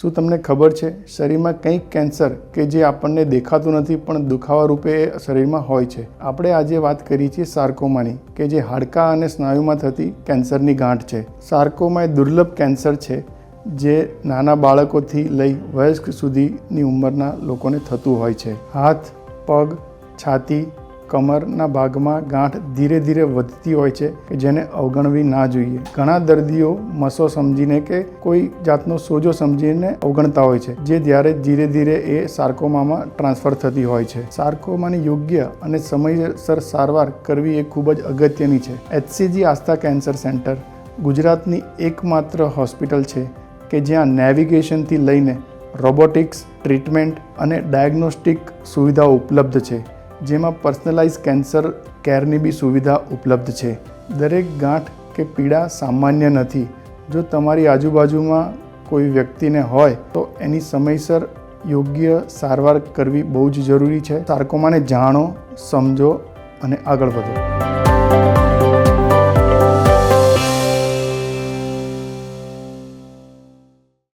શું તમને ખબર છે શરીરમાં કંઈક કેન્સર કે જે આપણને દેખાતું નથી પણ દુખાવા રૂપે શરીરમાં હોય છે? આપણે આજે વાત કરી છે સાર્કોમાની, કે જે હાડકાં અને સ્નાયુમાં થતી કેન્સરની ગાંઠ છે. સાર્કોમા એ દુર્લભ કેન્સર છે જે નાના બાળકોથી લઈ વયસ્ક સુધીની ઉંમરના લોકોને થતું હોય છે. હાથ, પગ, છાતી, કમરના ભાગમાં ગાંઠ ધીરે ધીરે વધતી હોય છે કે જેને અવગણવી ના જોઈએ. ઘણા દર્દીઓ મસો સમજીને કે કોઈ જાતનો સોજો સમજીને અવગણતા હોય છે, જે જ્યારે ધીરે ધીરે એ સાર્કોમામાં ટ્રાન્સફર થતી હોય છે. સાર્કોમાની યોગ્ય અને સમયસર સારવાર કરવી એ ખૂબ જ અગત્યની છે. HCG આસ્થા કેન્સર સેન્ટર ગુજરાતની એકમાત્ર હોસ્પિટલ છે કે જ્યાં નેવિગેશનથી લઈને રોબોટિક્સ, ટ્રીટમેન્ટ અને ડાયગ્નોસ્ટિક સુવિધાઓ ઉપલબ્ધ છે, જેમાં પર્સનલાઇઝ કેન્સર કેરની બી સુવિધા ઉપલબ્ધ છે. દરેક ગાંઠ કે પીડા સામાન્ય નથી. જો તમારી આજુબાજુમાં કોઈ વ્યક્તિને હોય તો એની સમયસર યોગ્ય સારવાર કરવી બહુ જ જરૂરી છે. સાર્કોમાને જાણો, સમજો અને આગળ વધો.